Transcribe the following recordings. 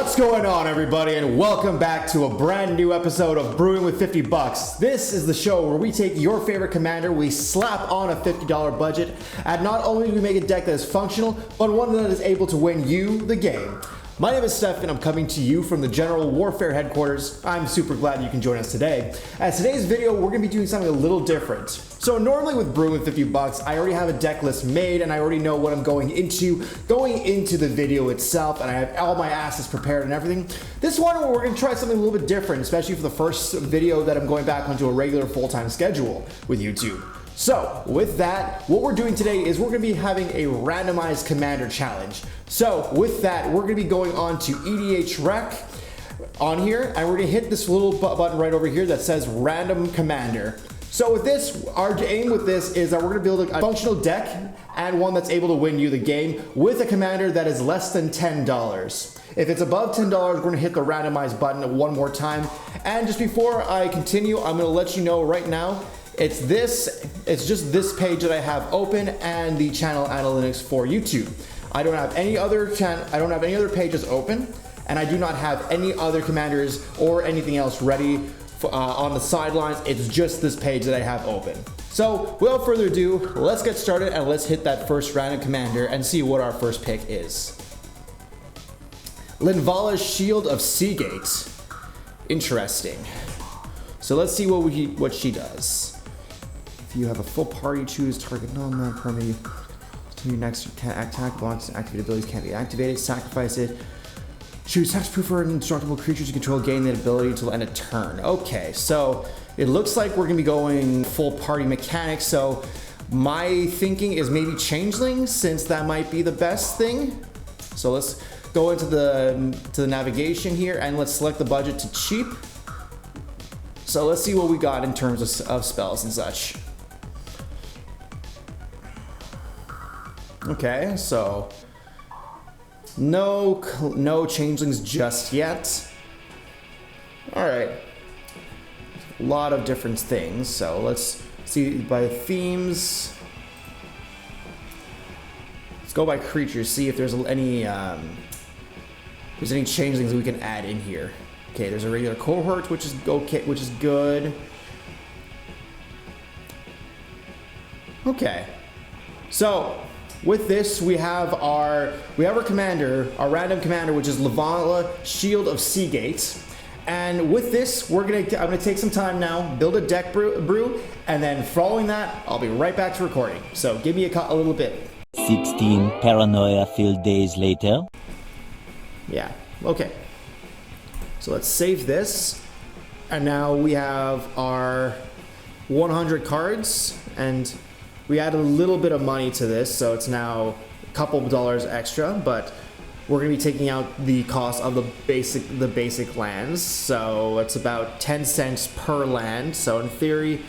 What's going on, everybody, and welcome back to a brand new episode of Brewing with 50 Bucks. This is the show where we take your favorite commander, we slap on a $50 budget, and not only do we make a deck that is functional, but one that is able to win you the game. My name is Steph, and I'm coming to you from the General Warfare headquarters. I'm super glad you can join us today. As today's video, we're going to be doing something a little different. So normally with Brewing with 50 Bucks, I already have a deck list made, and I already know what I'm going into the video itself, and I have all my assets prepared and everything. This one, we're going to try something a little bit different, especially for the first video that I'm going back onto a regular full-time schedule with YouTube. So with that, what we're doing today is we're going to be having a randomized commander challenge. So with that, we're going to be going on to EDH Rec on here, and we're going to hit this little button right over here that says Random Commander. So with this, our aim with this is that we're going to build a functional deck and one that's able to win you the game with a commander that is less than $10. If it's above $10, we're going to hit the randomize button one more time. And just before I continue, I'm going to let you know right now, it's just this page that I have open and the channel analytics for YouTube. I don't have any other pages open, and I do not have any other commanders or anything else ready on the sidelines. It's just this page that I have open. So without further ado, let's get started and let's hit that first random commander and see what our first pick is. Linvala's Shield of Seagate. Interesting. So let's see what she does. If you have a full party, choose target non-land permanent. Your next attack blocks and activated abilities can't be activated. Sacrifice it. Choose hexproof or indestructible creatures you control gain the ability until end of turn. Okay, so it looks like we're gonna be going full party mechanics. So my thinking is maybe changeling, since that might be the best thing. So let's go into the navigation here and let's select the budget to cheap. So let's see what we got in terms of spells and such. Okay, so no changelings just yet. All right, a lot of different things. So let's see by themes. Let's go by creatures. See if there's any changelings we can add in here. Okay, there's a regular cohort, which is okay, which is good. Okay, so with this, we have our commander, our random commander, which is Linvala's Shield of Seagate. And with this, I'm gonna take some time now, build a deck brew, and then following that, I'll be right back to recording. So give me a little bit. 16 paranoia-filled days later. Yeah, okay. So let's save this. And now we have our 100 cards, and we add a little bit of money to this, so it's now a couple dollars extra, but we're gonna be taking out the cost of the basic lands. So it's about 10 cents per land. So in theory,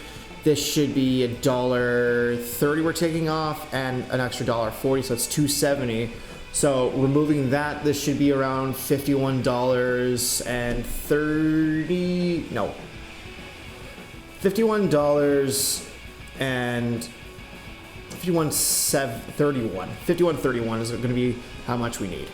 this should be $1.30 we're taking off and an extra $1.40, so it's $2.70. So removing that, this should be around $51 and $51.31 is going to be how much we need.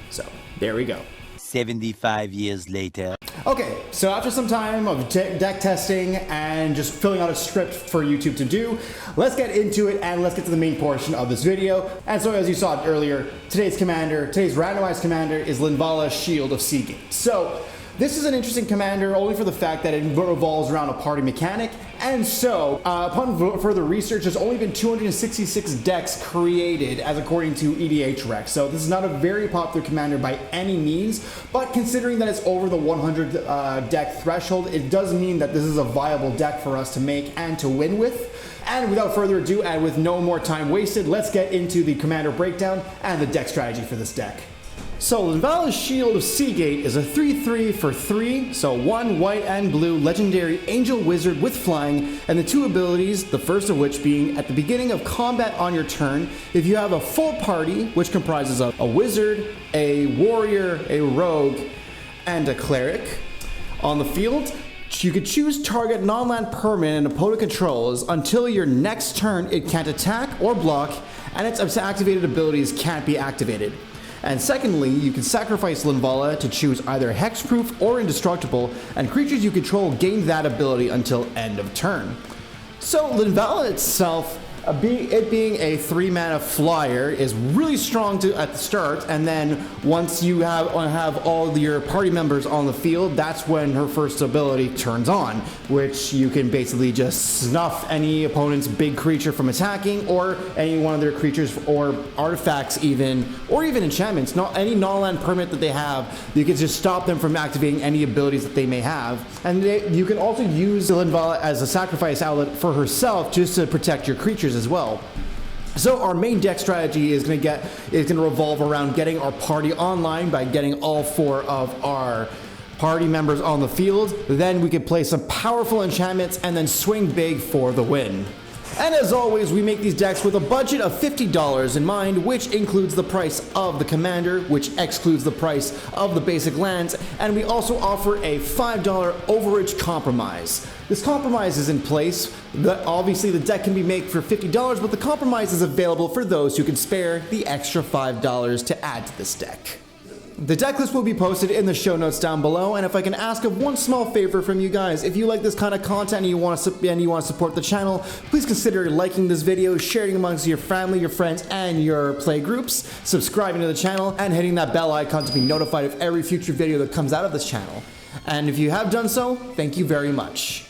So there we go. 75 years later. Okay, so after some time of deck testing and just filling out a script for YouTube to do, let's get into it and let's get to the main portion of this video. And so as you saw earlier, today's randomized commander is Linvala's Shield of Seagate. So this is an interesting commander only for the fact that it revolves around a party mechanic. And so, upon further research, there's only been 266 decks created as according to EDH Rec. So this is not a very popular commander by any means, but considering that it's over the 100 deck threshold, it does mean that this is a viable deck for us to make and to win with. And without further ado, and with no more time wasted, let's get into the commander breakdown and the deck strategy for this deck. So Linvala's Shield of Seagate is a 3/3 for 3, so 1 white and blue legendary angel wizard with flying, and the 2 abilities, the first of which being at the beginning of combat on your turn, if you have a full party, which comprises of a wizard, a warrior, a rogue, and a cleric on the field, you could choose target non-land permanent an opponent controls until your next turn. It can't attack or block, and its activated abilities can't be activated. And secondly, you can sacrifice Linvala to choose either hexproof or indestructible, and creatures you control gain that ability until end of turn. So Linvala itself, it being a 3-mana flyer, is really strong at the start, and then once you have all your party members on the field, that's when her first ability turns on, which you can basically just snuff any opponent's big creature from attacking, or any one of their creatures or artifacts or even enchantments. Any non-land permanent that they have, you can just stop them from activating any abilities that they may have. And you can also use Linvala as a sacrifice outlet for herself, just to protect your creatures as well. So our main deck strategy is going to revolve around getting our party online by getting all 4 of our party members on the field. Then we can play some powerful enchantments and then swing big for the win. And as always, we make these decks with a budget of $50 in mind, which includes the price of the commander, which excludes the price of the basic lands, and we also offer a $5 overage compromise. This compromise is in place. Obviously, the deck can be made for $50, but the compromise is available for those who can spare the extra $5 to add to this deck. The deck list will be posted in the show notes down below, and if I can ask of one small favor from you guys, if you like this kind of content and you want to support the channel, please consider liking this video, sharing amongst your family, your friends, and your play groups, subscribing to the channel, and hitting that bell icon to be notified of every future video that comes out of this channel. And if you have done so, thank you very much.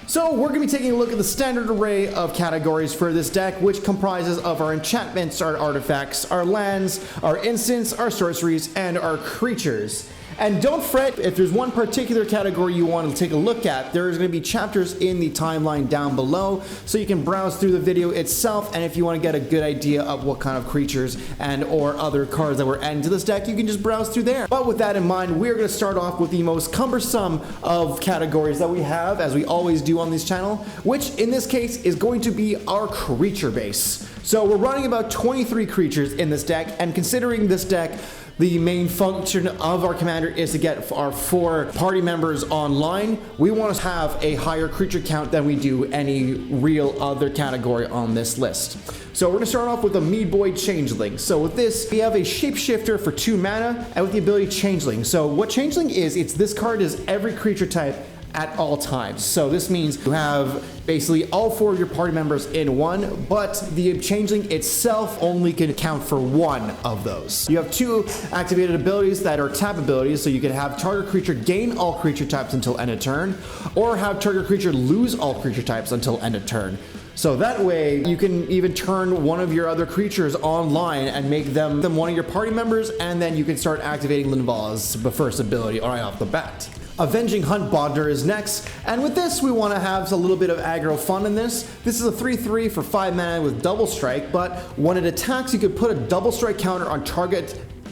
So we're going to be taking a look at the standard array of categories for this deck, which comprises of our enchantments, our artifacts, our lands, our instants, our sorceries, and our creatures. And don't fret, if there's one particular category you want to take a look at, there's going to be chapters in the timeline down below, so you can browse through the video itself, and if you want to get a good idea of what kind of creatures and or other cards that were added to this deck, you can just browse through there. But with that in mind, we're going to start off with the most cumbersome of categories that we have, as we always do on this channel, which in this case is going to be our creature base. So we're running about 23 creatures in this deck, and considering this deck, the main function of our commander is to get our 4 party members online, we want to have a higher creature count than we do any real other category on this list. So we're going to start off with a Mead Boy Changeling. So with this, we have a Shapeshifter for 2 mana and with the ability Changeling. So what Changeling is, this card is every creature type at all times. So this means you have basically all 4 of your party members in one, but the Changeling itself only can count for 1 of those. You have 2 activated abilities that are tap abilities, so you can have target creature gain all creature types until end of turn, or have target creature lose all creature types until end of turn. So that way you can even turn one of your other creatures online and make them one of your party members, and then you can start activating Linvala's first ability right off the bat. Avenging Hunt Bodner is next, and with this we want to have a little bit of aggro fun in this. This is a 3/3 for 5 mana with double strike, but when it attacks you could put a double strike counter on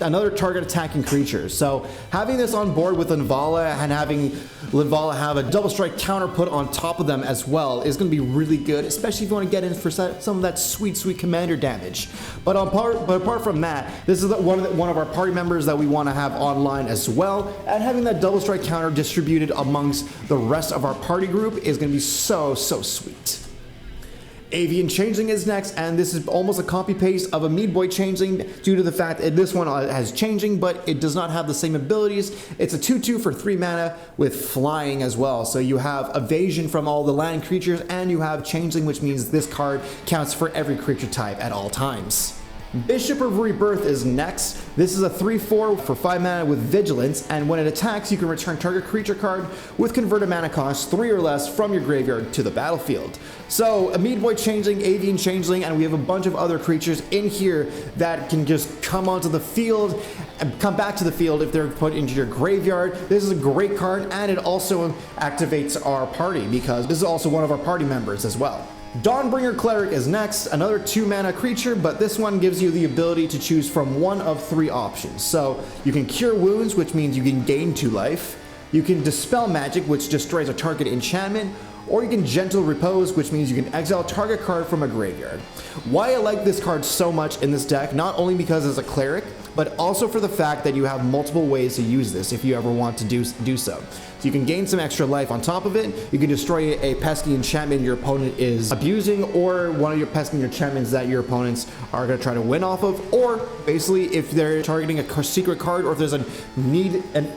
another target attacking creature. So having this on board with Linvala and having Linvala have a double strike counter put on top of them as well is going to be really good, especially if you want to get in for some of that sweet commander damage. But apart from that, this is one of our party members that we want to have online as well, and having that double strike counter distributed amongst the rest of our party group is going to be so sweet. Avian Changeling is next, and this is almost a copy-paste of a Mead Boy Changeling due to the fact that this one has Changing, but it does not have the same abilities. It's a 2/2 for 3 mana with flying as well. So you have evasion from all the land creatures, and you have Changeling, which means this card counts for every creature type at all times. Bishop of Rebirth is next. This is a 3/4 for 5 mana with Vigilance, and when it attacks, you can return target creature card with converted mana cost 3 or less from your graveyard to the battlefield. So, a Mead Boy Changeling, Avian Changeling, and we have a bunch of other creatures in here that can just come onto the field and come back to the field if they're put into your graveyard. This is a great card, and it also activates our party because this is also one of our party members as well. Dawnbringer Cleric is next, another 2 mana creature, but this one gives you the ability to choose from one of 3 options. So you can Cure Wounds, which means you can gain 2 life. You can Dispel Magic, which destroys a target enchantment, or you can Gentle Repose, which means you can exile a target card from a graveyard. Why I like this card so much in this deck, not only because it's a cleric, but also for the fact that you have multiple ways to use this if you ever want to do so. So you can gain some extra life on top of it. You can destroy a pesky enchantment your opponent is abusing, or one of your pesky enchantments that your opponents are going to try to win off of, or basically if they're targeting a secret card, or if there's an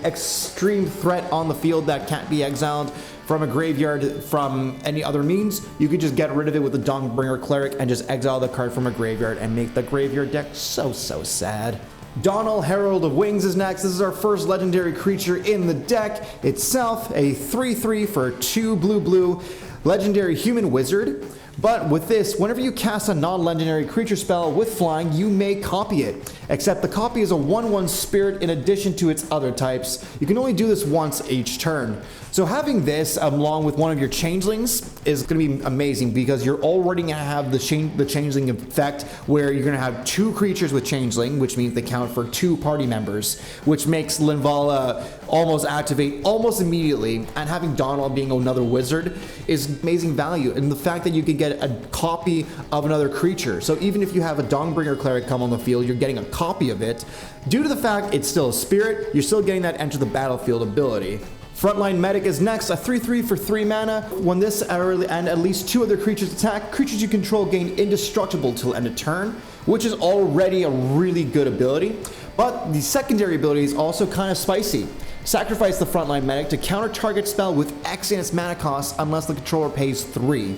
extreme threat on the field that can't be exiled from a graveyard from any other means, you could just get rid of it with the Dawnbringer Cleric and just exile the card from a graveyard and make the graveyard deck so sad. Donal, Herald of Wings is next. This is our first legendary creature in the deck. Itself a 3/3 for 2 blue legendary human wizard. But with this, whenever you cast a non-legendary creature spell with flying, you may copy it. Except the copy is a 1/1 spirit in addition to its other types. You can only do this once each turn. So having this along with one of your changelings is going to be amazing, because you're already going to have the changeling effect, where you're going to have 2 creatures with changeling, which means they count for 2 party members, which makes Linvala almost activate almost immediately. And having Donal being another wizard is amazing value, and the fact that you can get a copy of another creature. So even if you have a Dawnbringer Cleric come on the field, you're getting a copy of it. Due to the fact it's still a spirit, you're still getting that enter the battlefield ability. Frontline Medic is next, a 3/3 for 3 mana. When this and at least 2 other creatures attack, creatures you control gain indestructible till end of turn, which is already a really good ability. But the secondary ability is also kind of spicy. Sacrifice the Frontline Medic to counter target spell with X in its mana cost unless the controller pays 3.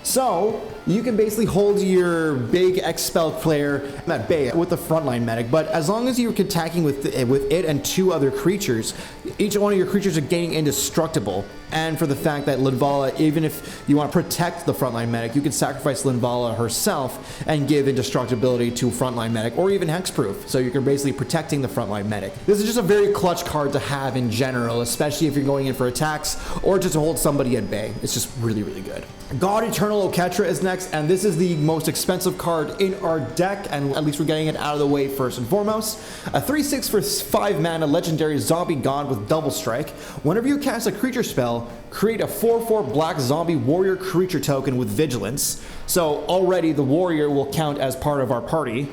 So you can basically hold your big X spell player at bay with the Frontline Medic, but as long as you're attacking with it and 2 other creatures, each one of your creatures are gaining indestructible. And for the fact that Linvala, even if you want to protect the Frontline Medic, you can sacrifice Linvala herself and give indestructibility to Frontline Medic, or even hexproof, so you're basically protecting the Frontline Medic. This is just a very clutch card to have in general, especially if you're going in for attacks or just to hold somebody at bay. It's just really good. God Eternal Oketra is next, and this is the most expensive card in our deck, and at least we're getting it out of the way first and foremost. A 3/6 for 5 mana legendary zombie god with double strike. Whenever you cast a creature spell, create a 4/4 black zombie warrior creature token with vigilance. So already the warrior will count as part of our party.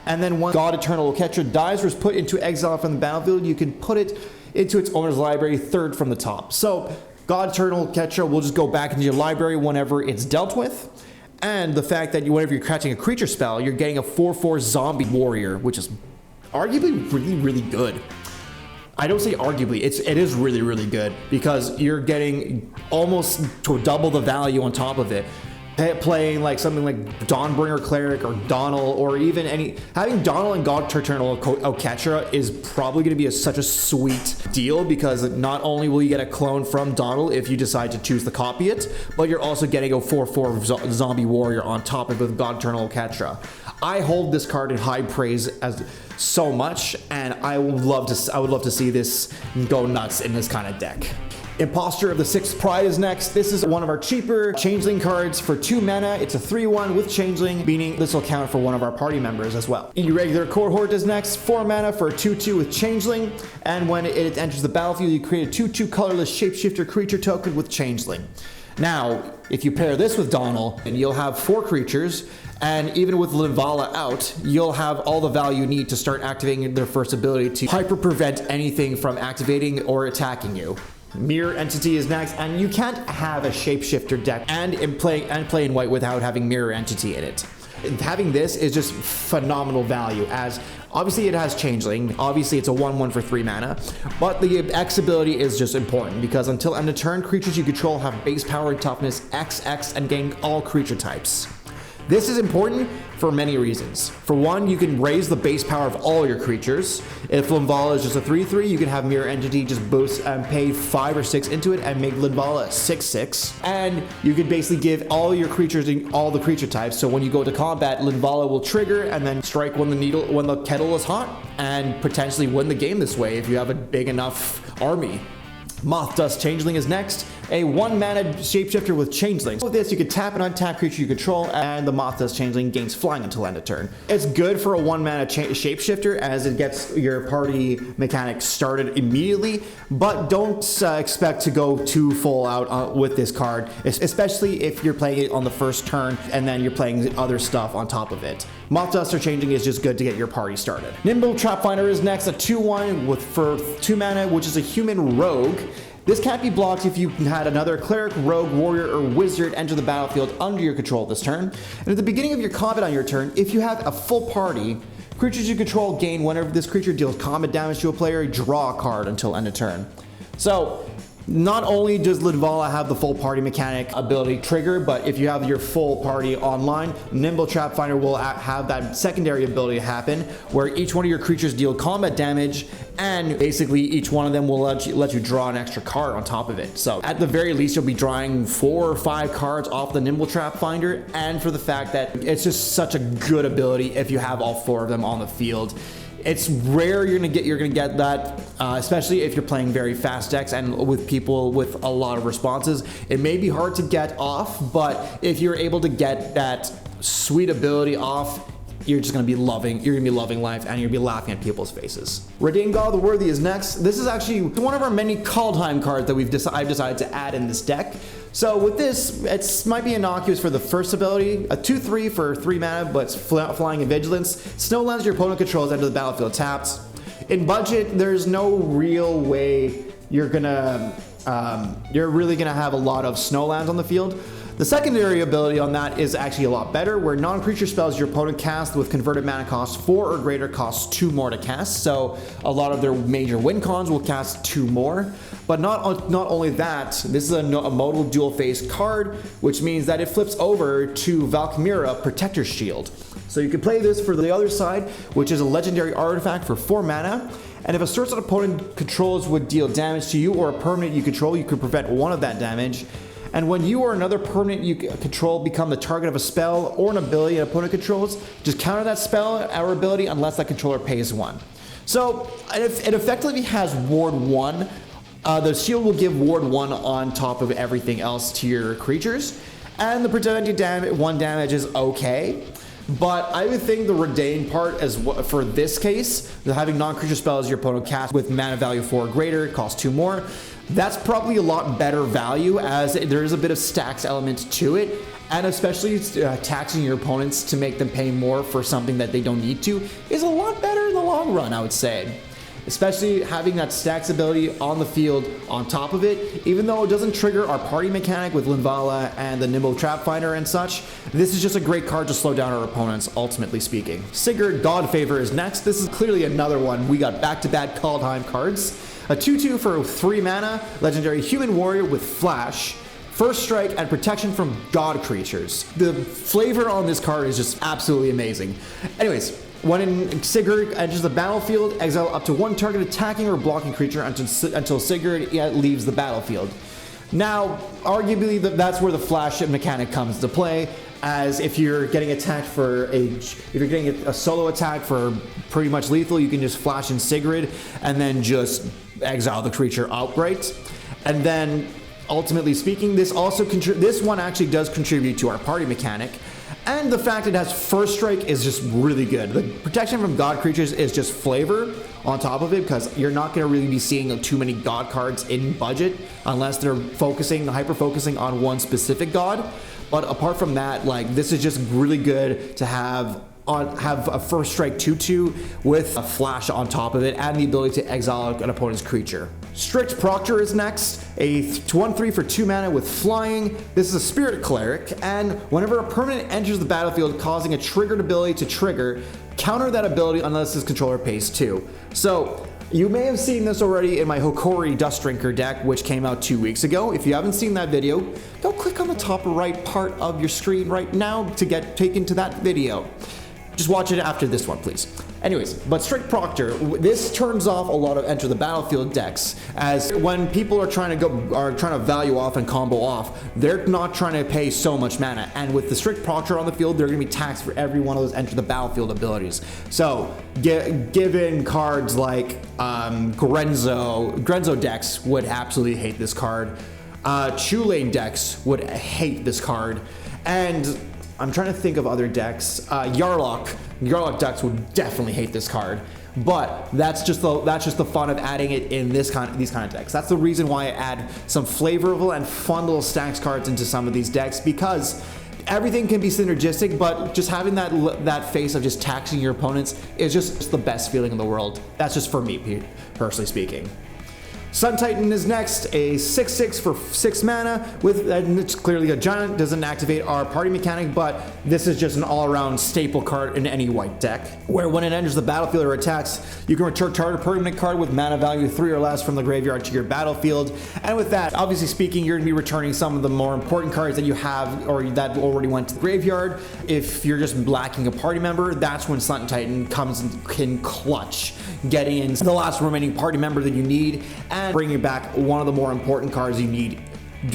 And then when God Eternal Oketra dies or is put into exile from the battlefield, you can put it into its owner's library 3rd from the top. So God Eternal Oketra will just go back into your library whenever it's dealt with. And the fact that whenever you're catching a creature spell, you're getting a 4/4 zombie warrior, which is arguably really good. I don't say arguably, it is really good, because you're getting almost to double the value on top of it. Playing like something like Dawnbringer Cleric or Donal, or even having Donal and God Eternal Oketra is probably going to be such a sweet deal, because not only will you get a clone from Donal if you decide to choose to copy it, but you're also getting a 4/4 zombie warrior on top of it with God Eternal Oketra. I hold this card in high praise as so much, and I would love to see this go nuts in this kind of deck. Impostor of the Sixth Pride is next. This is one of our cheaper changeling cards for 2 mana. It's a 3/1 with changeling, meaning this will count for one of our party members as well. Irregular Cohort is next, 4 mana for a 2/2 with changeling, and when it enters the battlefield, you create a 2/2 colorless shapeshifter creature token with changeling. Now, if you pair this with Donal, and you'll have 4 creatures, and even with Linvala out, you'll have all the value you need to start activating their first ability to hyper prevent anything from activating or attacking you. Mirror Entity is next, and you can't have a shapeshifter deck and play in white without having Mirror Entity in it. Having this is just phenomenal value, as obviously it has changeling, obviously it's a 1/1 for 3 mana, but the X ability is just important, because until end of turn, creatures you control have base power and toughness XX and gain all creature types. This is important for many reasons. For one, you can raise the base power of all your creatures. If Linvala is just a 3/3, you can have Mirror Entity just boost and pay 5 or 6 into it and make Linvala a 6/6. And you can basically give all your creatures all the creature types. So when you go to combat, Linvala will trigger and then strike when the kettle is hot, and potentially win the game this way if you have a big enough army. Moth Dust Changeling is next, a 1-mana shapeshifter with changelings. With this, you can tap an untapped creature you control, and the Moth Dust Changeling gains flying until end of turn. It's good for a 1-mana shapeshifter as it gets your party mechanic started immediately, but don't expect to go too full out with this card, especially if you're playing it on the first turn and then you're playing other stuff on top of it. Moth Dust Changeling is just good to get your party started. Nimble Trapfinder is next, a 2-1 for 2 mana, which is a human rogue. This can't be blocked if you had another cleric, rogue, warrior, or wizard enter the battlefield under your control this turn. And at the beginning of your combat on your turn, if you have a full party, creatures you control gain whenever this creature deals combat damage to a player, draw a card until end of turn. So, not only does Lidvala have the full party mechanic ability trigger, but if you have your full party online, Nimble Trapfinder will have that secondary ability happen where each one of your creatures deal combat damage, and basically each one of them will let you draw an extra card on top of it. So at the very least, you'll be drawing 4 or 5 cards off the Nimble Trapfinder, and for the fact that it's just such a good ability if you have all 4 of them on the field. It's rare you're gonna get that, especially if you're playing very fast decks and with people with a lot of responses. It may be hard to get off, but if you're able to get that sweet ability off, you're gonna be loving life, and you're gonna be laughing at people's faces. Redeem God of the Worthy is next. This is actually one of our many Kaldheim cards that I've decided to add in this deck. So with this, it might be innocuous for the first ability, a 2-3 for 3 mana, but it's flying and vigilance. Snowlands your opponent controls enter the battlefield tapped. In budget, there's no real way you're really gonna have a lot of Snowlands on the field. The secondary ability on that is actually a lot better, where non-creature spells your opponent casts with converted mana cost 4 or greater costs 2 more to cast. So a lot of their major win cons will cast 2 more. But not only that, this is a modal dual face card, which means that it flips over to Valkmira Protector's Shield. So you can play this for the other side, which is a legendary artifact for 4 mana. And if a certain opponent controls would deal damage to you or a permanent you control, you can prevent 1 of that damage. And when you or another permanent you control become the target of a spell or an ability an opponent controls, just counter that spell or ability unless that controller pays 1. So it effectively has Ward 1. The shield will give Ward 1 on top of everything else to your creatures. And the preventing 1 damage is okay. But I would think the Redain part, for this case, having non-creature spells your opponent cast with mana value 4 or greater, it costs 2 more. That's probably a lot better value, as there is a bit of stacks element to it, and especially taxing your opponents to make them pay more for something that they don't need to is a lot better in the long run, I would say. Especially having that stacks ability on the field on top of it, even though it doesn't trigger our party mechanic with Lidvala and the Nimble Trapfinder and such, this is just a great card to slow down our opponents, ultimately speaking. Sigurd Godfavor is next. This is clearly another one. We got back-to-back Kaldheim cards. A 2-2 for 3 mana, legendary human warrior with flash, first strike, and protection from god creatures. The flavor on this card is just absolutely amazing. Anyways, when Sigurd enters the battlefield, exile up to 1 target attacking or blocking creature until Sigurd leaves the battlefield. Now, arguably, that's where the flash mechanic comes into play, as if you're getting attacked if you're getting a solo attack for pretty much lethal, you can just flash in Sigurd and then just exile the creature outright. And then, ultimately speaking, this one actually does contribute to our party mechanic. And the fact it has first strike is just really good. The protection from god creatures is just flavor on top of it, because you're not going to really be seeing too many god cards in budget unless they're hyper focusing on one specific god. But apart from that, this is just really good to have a first strike 2/2 with a flash on top of it and the ability to exile an opponent's creature. Strict Proctor is next, a 1/3 for 2 mana with flying. This is a spirit cleric, and whenever a permanent enters the battlefield causing a triggered ability to trigger, counter that ability unless his controller pays 2. So you may have seen this already in my Hokori Dustdrinker deck, which came out 2 weeks ago. If you haven't seen that video, go click on the top right part of your screen right now to get taken to that video. Just watch it after this one, please. Anyways, but Strict Proctor, this turns off a lot of enter the battlefield decks, as when people are trying to value off and combo off, they're not trying to pay so much mana, and with the Strict Proctor on the field, they're going to be taxed for every one of those enter the battlefield abilities. So given cards like Grenzo decks would absolutely hate this card. Chulane decks would hate this card, and I'm trying to think of other decks. Yarlock decks would definitely hate this card, but that's just the fun of adding it in these kind of decks. That's the reason why I add some flavorful and fun little stacks cards into some of these decks, because everything can be synergistic, but just having that face of just taxing your opponents is just the best feeling in the world. That's just for me, personally speaking. Sun Titan is next, a 6/6 for 6 mana, and it's clearly a giant, doesn't activate our party mechanic, but this is just an all-around staple card in any white deck, where when it enters the battlefield or attacks, you can return target permanent card with mana value 3 or less from the graveyard to your battlefield. And with that, obviously speaking, you're going to be returning some of the more important cards that you have or that already went to the graveyard. If you're just lacking a party member, that's when Sun Titan comes and can clutch, getting in the last remaining party member that you need and bringing back one of the more important cards you need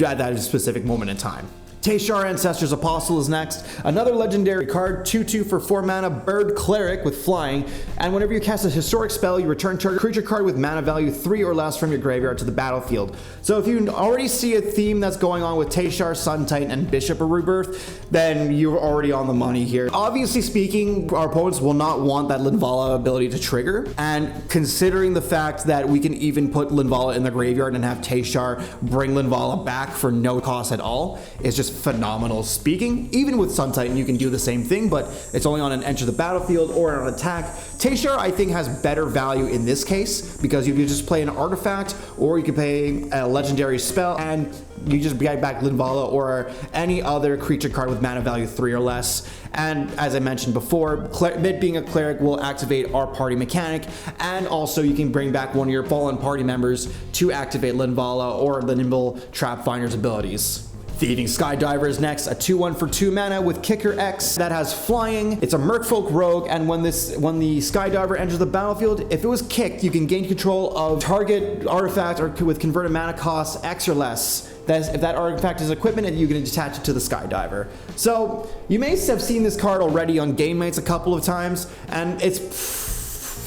at that specific moment in time. Teshar Ancestor's Apostle is next. Another legendary card, 2/2 for 4 mana, Bird Cleric with flying, and whenever you cast a historic spell, you return target creature card with mana value 3 or less from your graveyard to the battlefield. So if you already see a theme that's going on with Teshar, Sun Titan, and Bishop of Rebirth, then you're already on the money here. Obviously speaking, our opponents will not want that Linvala ability to trigger, and considering the fact that we can even put Linvala in the graveyard and have Teshar bring Linvala back for no cost at all, it's just phenomenal. Speaking, even with Sun Titan, you can do the same thing, but it's only on an enter the battlefield or an attack. Teshar, I think, has better value in this case, because you can just play an artifact, or you can play a legendary spell, and you just get back Linvala or any other creature card with mana value 3 or less. And as I mentioned before, Mid being a cleric will activate our party mechanic, and also you can bring back one of your fallen party members to activate Linvala or the Nimble Trap Finder's abilities. Thieving Skydiver is next, a 2/1 for 2 mana with Kicker X that has flying. It's a Merfolk rogue, and when the Skydiver enters the battlefield, if it was kicked, you can gain control of target artifact or with converted mana cost X or less. If that artifact is equipment, and you can attach it to the Skydiver. So you may have seen this card already on game nights a couple of times, and it's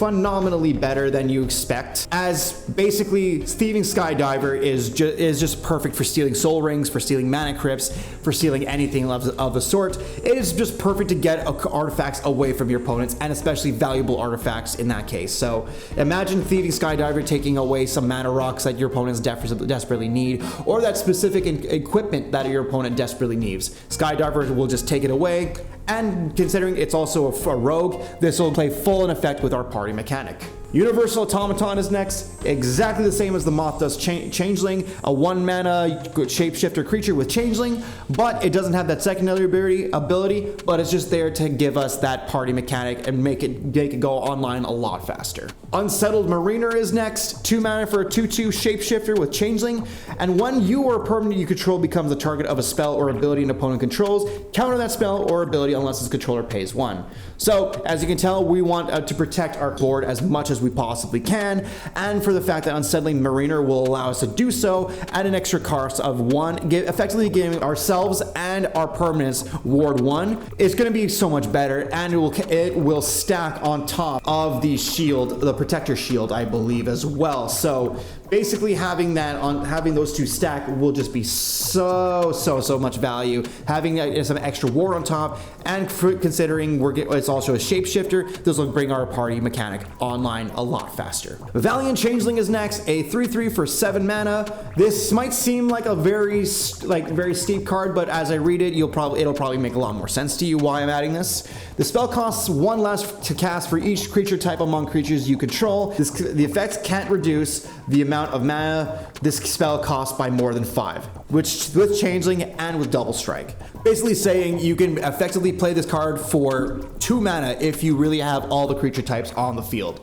phenomenally better than you expect, as basically Thieving Skydiver is just perfect for stealing soul rings, for stealing mana crypts, for stealing anything of the sort. It is just perfect to get artifacts away from your opponents, and especially valuable artifacts in that case. So imagine Thieving Skydiver taking away some mana rocks that your opponents desperately need, or that specific equipment that your opponent desperately needs. Skydiver will just take it away, and considering it's also a rogue, this will play full in effect with our party mechanic. Universal Automaton is next, exactly the same as the Moth does Changeling, a 1 mana shapeshifter creature with Changeling, but it doesn't have that secondary ability, but it's just there to give us that party mechanic and make it go online a lot faster. Unsettled Mariner is next, 2 mana for a 2/2 shapeshifter with Changeling, and when you or a permanent you control becomes the target of a spell or ability an opponent controls, counter that spell or ability unless its controller pays 1. So as you can tell, we want to protect our board as much as we possibly can, and for the fact that Unsettling Mariner will allow us to do so at an extra cost of 1, effectively giving ourselves and our permanents ward 1, it's going to be so much better, and it will stack on top of the shield, the protector shield, I believe, as well. So basically having those two stack will just be so much value. Having some extra ward on top, and considering it's also a shapeshifter, this will bring our party mechanic online a lot faster. Valiant Changeling is next, a 3/3 for 7 mana. This might seem like a very steep card, but as I read it, it'll probably make a lot more sense to you why I'm adding this. The spell costs 1 less to cast for each creature type among creatures you control. The effects can't reduce the amount of mana this spell costs by more than 5, which with Changeling and with Double Strike. Basically saying you can effectively play this card for 2 mana if you really have all the creature types on the field.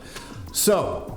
So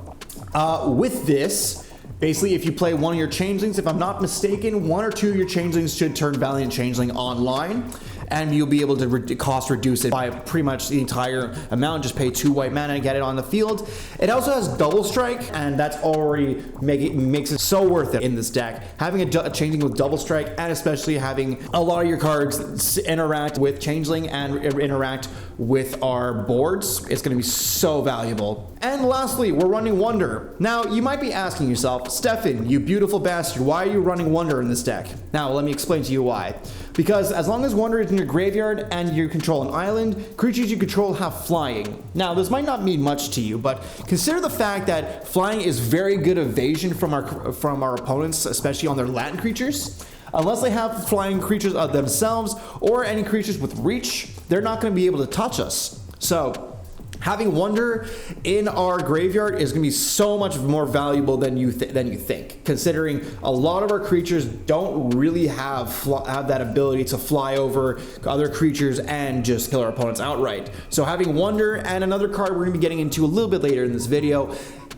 with this, basically if you play one of your Changelings, if I'm not mistaken, 1 or 2 of your Changelings should turn Valiant Changeling online. and you'll be able to cost reduce it by pretty much the entire amount. Just pay 2 white mana and get it on the field. It also has double strike, and that's already makes it so worth it in this deck. Having a changeling with double strike, and especially having a lot of your cards interact with changeling and interact with our boards, it's going to be so valuable. And lastly, we're running Wonder. Now, you might be asking yourself, Stefan, you beautiful bastard, why are you running Wonder in this deck? Now, let me explain to you why. Because as long as Wonder is in your graveyard and you control an island, creatures you control have flying. Now, this might not mean much to you, but consider the fact that flying is very good evasion from our opponents, especially on their land creatures. Unless they have flying creatures of themselves or any creatures with reach, they're not going to be able to touch us. So having Wonder in our graveyard is going to be so much more valuable than you think, considering a lot of our creatures don't really have that ability to fly over other creatures and just kill our opponents outright. So having Wonder and another card we're going to be getting into a little bit later in this video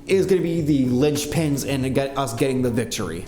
is going to be the linchpins and us getting the victory.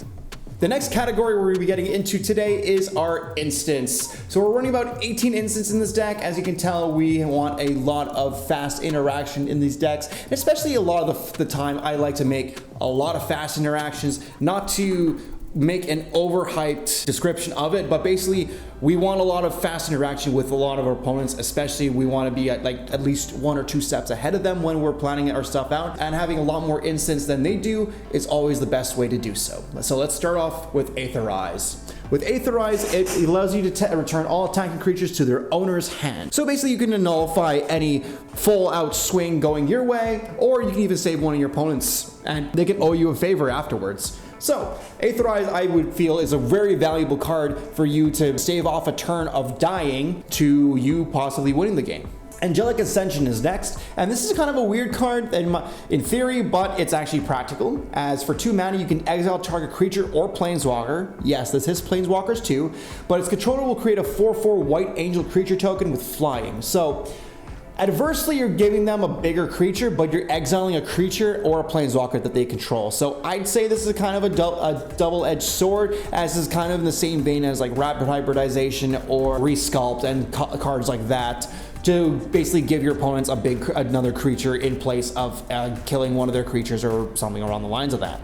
The next category we're going to be getting into today is our instants. So we're running about 18 instants in this deck. As you can tell, we want a lot of fast interaction in these decks, especially a lot of the time I like to make a lot of fast interactions, not to make an overhyped description of it, but basically we want a lot of fast interaction with a lot of our opponents, especially we want to be at least 1 or 2 steps ahead of them when we're planning our stuff out, and having a lot more instants than they do is always the best way to do so. So let's start off with Excercize. With Excercize, it allows you to return all attacking creatures to their owner's hand. So basically you can nullify any full out swing going your way, or you can even save one of your opponents and they can owe you a favor afterwards. So, Excercize, I would feel, is a very valuable card for you to stave off a turn of dying to you possibly winning the game. Angelic Ascension is next, and this is kind of a weird card in theory, but it's actually practical. As for 2 mana, you can exile target creature or planeswalker. Yes, this is planeswalkers too, but its controller will create a 4/4 white angel creature token with flying. So, adversely, you're giving them a bigger creature, but you're exiling a creature or a planeswalker that they control. So I'd say this is kind of a double-edged sword, as is kind of in the same vein as like Rapid Hybridization or Resculpt and cards like that, to basically give your opponents another creature in place of killing one of their creatures or something along the lines of that.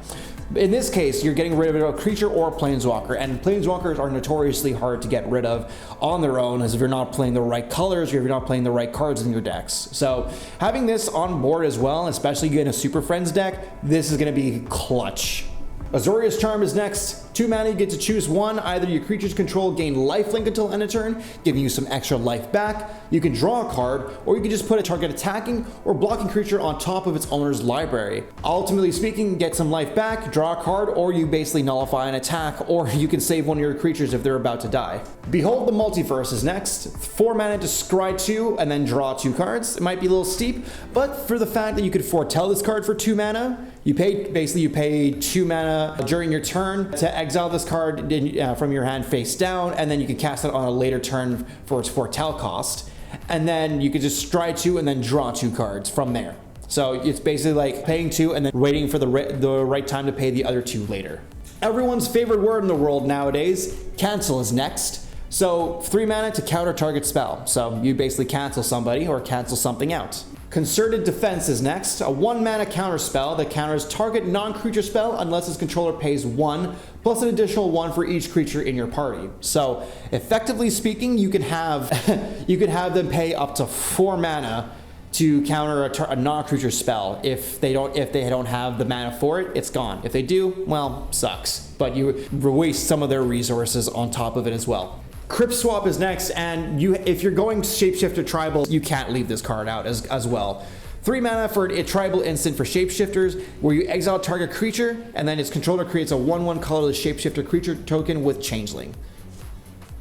In this case, you're getting rid of a creature or a planeswalker, and planeswalkers are notoriously hard to get rid of on their own, as if you're not playing the right colors or if you're not playing the right cards in your decks. So having this on board as well, especially in a Super Friends deck, this is going to be clutch. Azorius Charm is next. 2 mana, you get to choose one. Either your creature's control gain lifelink until end of turn, giving you some extra life back. You can draw a card, or you can just put a target attacking or blocking creature on top of its owner's library. Ultimately speaking, get some life back, draw a card, or you basically nullify an attack, or you can save one of your creatures if they're about to die. Behold the Multiverse is next. 4 mana to scry 2 and then draw 2 cards. It might be a little steep, but for the fact that you could foretell this card for 2 mana, you pay 2 mana during your turn to exile this card from your hand face down, and then you can cast it on a later turn for its foretell cost. And then you could just stride 2 and then draw 2 cards from there. So it's basically like paying 2 and then waiting for the right time to pay the other 2 later. Everyone's favorite word in the world nowadays, cancel, is next. So 3 mana to counter target spell. So you basically cancel somebody or cancel something out. Concerted Defense is next, a 1 mana counter spell that counters target non-creature spell unless its controller pays 1, plus an additional 1 for each creature in your party. So, effectively speaking, you can have them pay up to 4 mana to counter a non-creature spell. If they don't have the mana for it, it's gone. If they do, well, sucks. But you waste some of their resources on top of it as well. Crypt Swap is next, and if you're going Shapeshifter Tribal, you can't leave this card out as well. 3 mana for a tribal instant for Shapeshifters, where you exile target creature, and then its controller creates a 1/1 colorless Shapeshifter creature token with Changeling.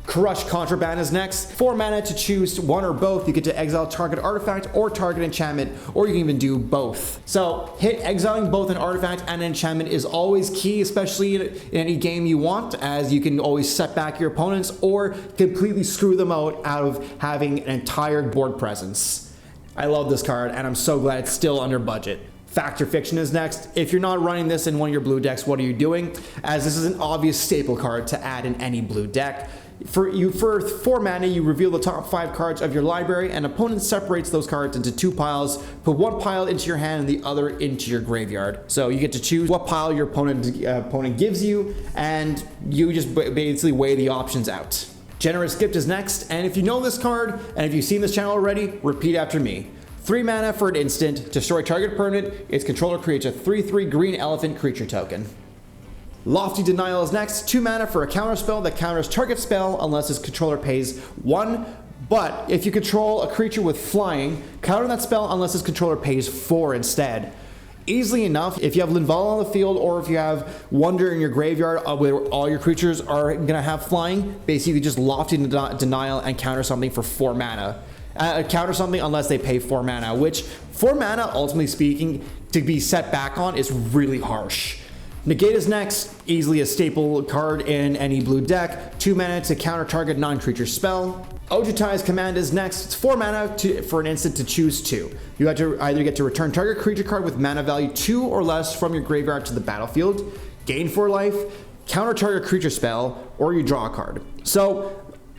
Crush Contraband is next. 4 mana to choose one or both. You get to exile target artifact or target enchantment, or you can even do both. So exiling both an artifact and an enchantment is always key, especially in any game you want, as you can always set back your opponents or completely screw them out of having an entire board presence. I love this card, and I'm so glad it's still under budget. Fact or Fiction is next. If you're not running this in one of your blue decks, what are you doing? As this is an obvious staple card to add in any blue deck. For 4 mana, you reveal the top 5 cards of your library, and opponent separates those cards into 2 piles. Put 1 pile into your hand and the other into your graveyard. So you get to choose what pile your opponent gives you, and you just basically weigh the options out. Generous Gift is next, and if you know this card, and if you've seen this channel already, repeat after me. 3 mana for an instant, destroy target permanent, its controller creates a 3/3 green elephant creature token. Lofty Denial is next, 2 mana for a counter spell that counters target spell unless its controller pays 1, but if you control a creature with flying, counter that spell unless its controller pays 4 instead. Easily enough, if you have Linvala on the field or if you have Wonder in your graveyard where all your creatures are going to have flying, basically just Lofty Denial and counter something for 4 mana. Counter something unless they pay 4 mana, which 4 mana, ultimately speaking, to be set back on is really harsh. Negate is next, easily a staple card in any blue deck. 2 mana to counter target non-creature spell. Ojutai's Command is next. It's 4 mana for an instant to choose 2. You have to either get to return target creature card with mana value 2 or less from your graveyard to the battlefield, gain 4 life, counter target creature spell, or you draw a card. So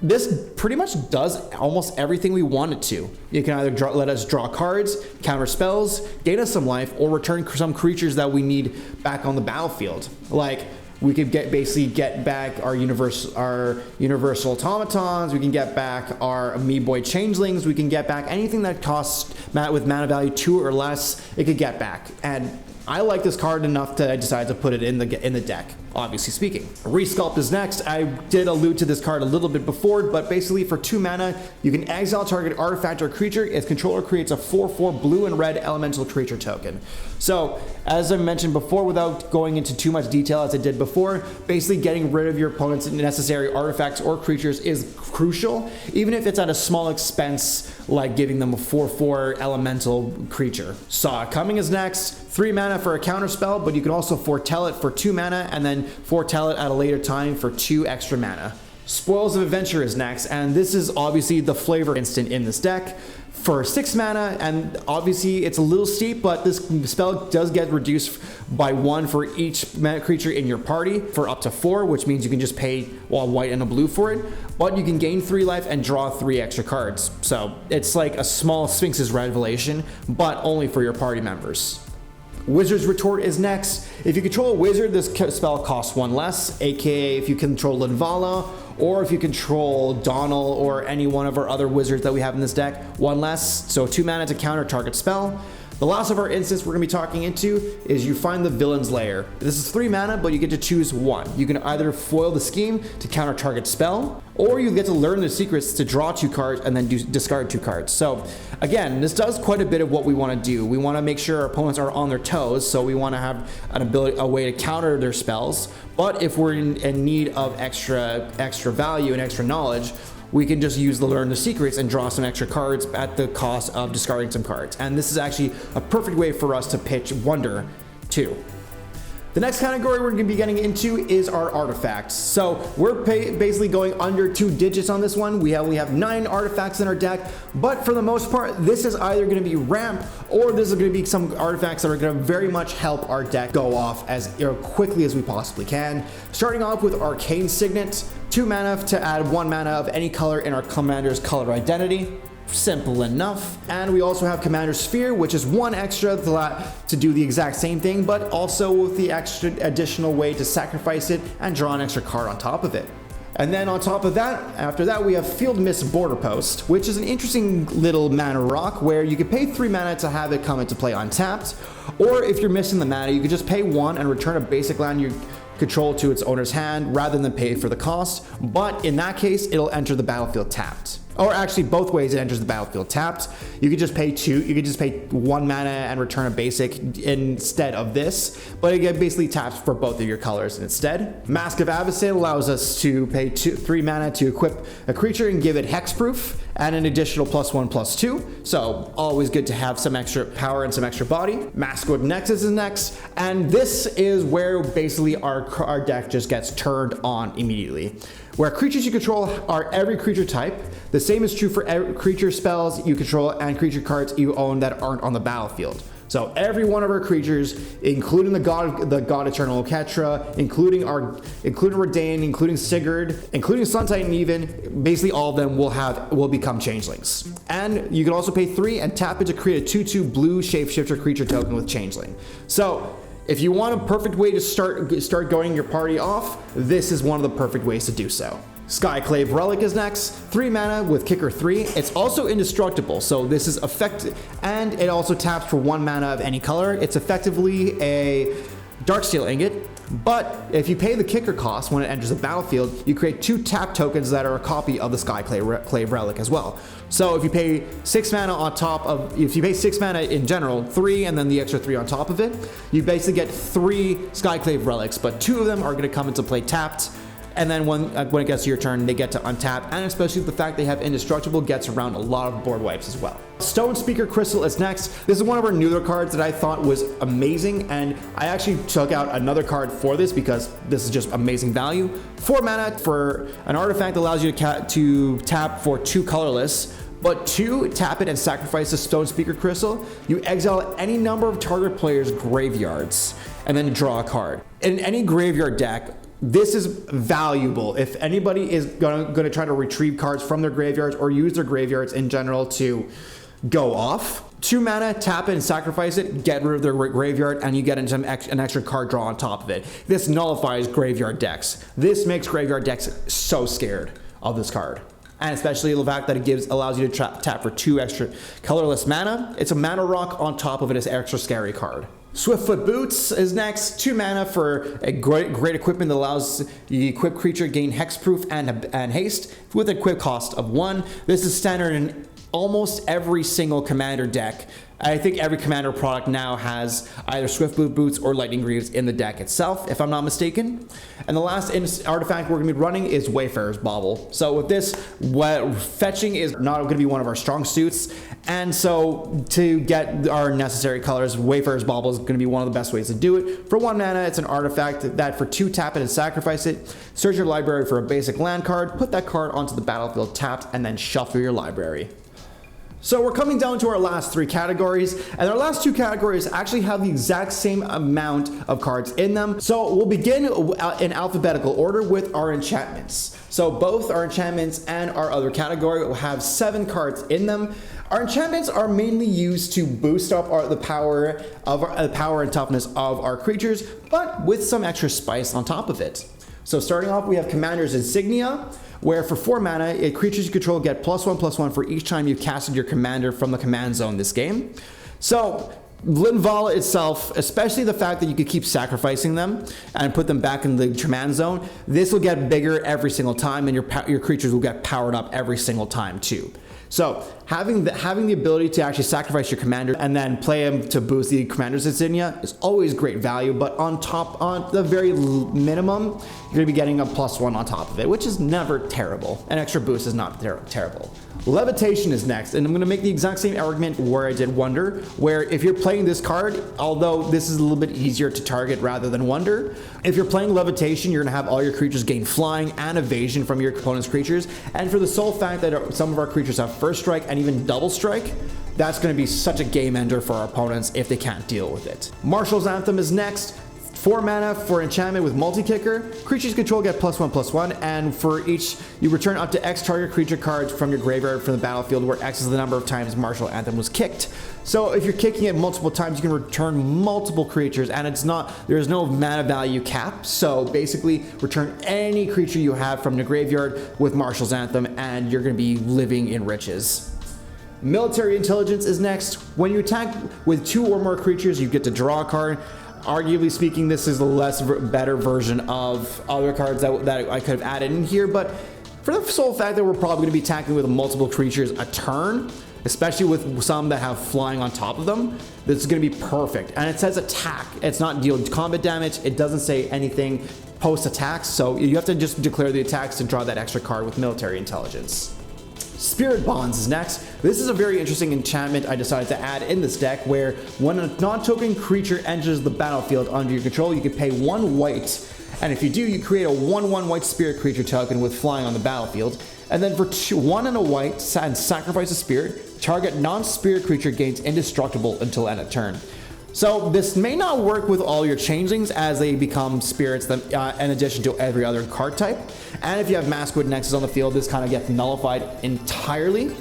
this pretty much does almost everything we want it to. You can either let us draw cards, counter spells, gain us some life, or return some creatures that we need back on the battlefield. Like, we could basically get back our universal automatons, we can get back our Amiiboid changelings, we can get back anything that costs with mana value 2 or less, it could get back. And I like this card enough that I decided to put it in the deck, obviously speaking. Resculpt is next. I did allude to this card a little bit before, but basically for 2 mana, you can exile target artifact or creature. Its controller creates a 4/4 blue and red elemental creature token. So, as I mentioned before, without going into too much detail as I did before, basically getting rid of your opponent's necessary artifacts or creatures is crucial, even if it's at a small expense, like giving them a 4/4 elemental creature. Saw Coming is next. 3 mana for a counter spell, but you can also foretell it for 2 mana and then foretell it at a later time for 2 extra mana. Spoils of Adventure is next, and this is obviously the flavor instant in this deck. For 6 mana, and obviously it's a little steep, but this spell does get reduced by 1 for each creature in your party for up to 4, which means you can just pay a white and a blue for it, but you can gain 3 life and draw 3 extra cards. So it's like a small Sphinx's Revelation, but only for your party members. Wizard's Retort is next. If you control a wizard, this spell costs 1 less, aka if you control Linvala, or if you control Donal or any one of our other wizards that we have in this deck, 1 less, so 2 mana to counter target spell. The last of our instance we're going to be talking into is you find the Villain's Lair. This is 3 mana, but you get to choose 1. You can either foil the scheme to counter target spell, or you get to learn the secrets to draw 2 cards and then discard 2 cards. So again, this does quite a bit of what we want to do. We want to make sure our opponents are on their toes, so we want to have a way to counter their spells. But if we're in need of extra value and extra knowledge, we can just use the Learn the Secrets and draw some extra cards at the cost of discarding some cards. And this is actually a perfect way for us to pitch Wonder too. The next category we're going to be getting into is our artifacts. So we're basically going under 2 digits on this one. We only have 9 artifacts in our deck, but for the most part, this is either going to be ramp or this is going to be some artifacts that are going to very much help our deck go off as quickly as we possibly can. Starting off with Arcane Signet, 2 mana to add 1 mana of any color in our commander's color identity. Simple enough. And we also have Commander Sphere, which is 1 extra to do the exact same thing, but also with the extra additional way to sacrifice it and draw an extra card on top of it. And then on top of that, after that, we have Field Mist Border Post, which is an interesting little mana rock where you can pay 3 mana to have it come into play untapped, or if you're missing the mana, you can just pay 1 and return a basic land you control to its owner's hand rather than pay for the cost, but in that case, it'll enter the battlefield tapped. Or actually, both ways it enters the battlefield tapped. You could just pay 2. You could just pay 1 mana and return a basic instead of this, but it basically taps for both of your colors instead. Mask of Avacyn allows us to pay 3 mana to equip a creature and give it hexproof and an additional +1/+2. So always good to have some extra power and some extra body. Masquerade Nexus is next, and this is where basically our deck just gets turned on immediately. Where creatures you control are every creature type. The same is true for every creature spells you control and creature cards you own that aren't on the battlefield. So every one of our creatures, including the God Eternal Ketra, including Redain, including Sigurd, including Sun Titan even, basically all of them will become changelings. And you can also pay 3 and tap it to create a 2/2 blue shapeshifter creature token with changeling. So if you want a perfect way to start going your party off, this is one of the perfect ways to do so. Skyclave Relic is next, 3 mana with kicker 3. It's also indestructible, so this is effective, and it also taps for 1 mana of any color. It's effectively a Darksteel Ingot, but if you pay the kicker cost when it enters the battlefield, you create 2 tap tokens that are a copy of the Skyclave Relic as well. So if you pay 6 mana on top of, if you pay 6 mana in general, 3 and then the extra 3 on top of it, you basically get 3 Skyclave Relics, but 2 of them are going to come into play tapped. And then when it gets to your turn, they get to untap, and especially the fact they have indestructible gets around a lot of board wipes as well. Stone Speaker Crystal is next. This is one of our newer cards that I thought was amazing, and I actually took out another card for this because this is just amazing value. 4 mana for an artifact that allows you to tap for 2 colorless. But 2, tap it and sacrifice the Stone Speaker Crystal. You exile any number of target players' graveyards, and then draw a card. In any graveyard deck, this is valuable. If anybody is gonna try to retrieve cards from their graveyards or use their graveyards in general to go off, 2 mana, tap it and sacrifice it, get rid of their graveyard, and you get an extra card draw on top of it. This nullifies graveyard decks. This makes graveyard decks so scared of this card. And especially the fact that it allows you to tap for 2 extra colorless mana. It's a mana rock on top of it as an extra scary card. Swiftfoot Boots is next, 2 mana for a great equipment that allows the equipped creature gain hexproof and haste with a equip cost of 1. This is standard in almost every single commander deck. I think every commander product now has either Swiftfoot Boots or Lightning Greaves in the deck itself, if I'm not mistaken. And the last artifact we're going to be running is Wayfarer's Bauble. So with this, fetching is not going to be one of our strong suits. And so to get our necessary colors, Wayfarer's Bauble is going to be one of the best ways to do it. For 1 mana, it's an artifact that for 2, tap it and sacrifice it. Search your library for a basic land card, put that card onto the battlefield tapped, and then shuffle your library. So we're coming down to our last 3 categories, and our last 2 categories actually have the exact same amount of cards in them. So we'll begin in alphabetical order with our enchantments. So both our enchantments and our other category will have 7 cards in them. Our enchantments are mainly used to boost up the power and toughness of our creatures, but with some extra spice on top of it. So starting off, we have Commander's Insignia, where for 4 mana, creatures you control get +1/+1 for each time you've casted your commander from the command zone this game. So Linvala itself, especially the fact that you could keep sacrificing them and put them back in the command zone, this will get bigger every single time, and your creatures will get powered up every single time too. So having the ability to actually sacrifice your commander and then play him to boost the Commander's Insignia is always great value, but on the very minimum, you're going to be getting a +1 on top of it, which is never terrible. An extra boost is not terrible. Levitation is next, and I'm going to make the exact same argument where I did Wonder, where if you're playing this card, although this is a little bit easier to target rather than Wonder, if you're playing Levitation, you're going to have all your creatures gain flying and evasion from your opponent's creatures, and for the sole fact that some of our creatures have first strike and even double strike, that's going to be such a game ender for our opponents if they can't deal with it. Marshal's Anthem is next. 4 mana for enchantment with multi-kicker. Creatures you control get +1/+1, and for each, you return up to X target creature cards from your graveyard from the battlefield, where X is the number of times Martial Anthem was kicked. So if you're kicking it multiple times, you can return multiple creatures, and there's no mana value cap. So basically, return any creature you have from the graveyard with Marshal's Anthem, and you're going to be living in riches. Military Intelligence is next. When you attack with 2 or more creatures, you get to draw a card. Arguably speaking, this is the better version of other cards that I could have added in here, but for the sole fact that we're probably going to be attacking with multiple creatures a turn, especially with some that have flying on top of them, this is going to be perfect. And it says attack. It's not deal combat damage. It doesn't say anything post attacks, so you have to just declare the attacks to draw that extra card with Military Intelligence. Spirit Bonds is next. This is a very interesting enchantment I decided to add in this deck, where when a non-token creature enters the battlefield under your control, you can pay 1 white, and if you do, you create a 1/1 white spirit creature token with flying on the battlefield, and then for 1 and a white, and sacrifice a spirit, target non-spirit creature gains indestructible until end of turn. So this may not work with all your changelings as they become spirits in addition to every other card type. And if you have Masquerade Nexus on the field, this kind of gets nullified entirely.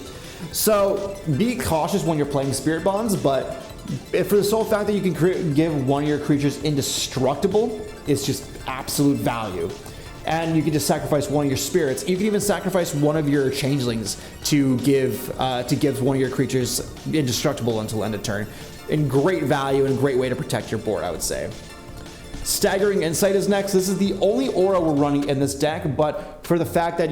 So be cautious when you're playing Spirit Bonds, but if for the sole fact that you can give one of your creatures indestructible, it's just absolute value. And you can just sacrifice one of your spirits. You can even sacrifice one of your changelings to give one of your creatures indestructible until end of turn. And great value and great way to protect your board, I would say. Staggering Insight is next. This is the only aura we're running in this deck, but for the fact that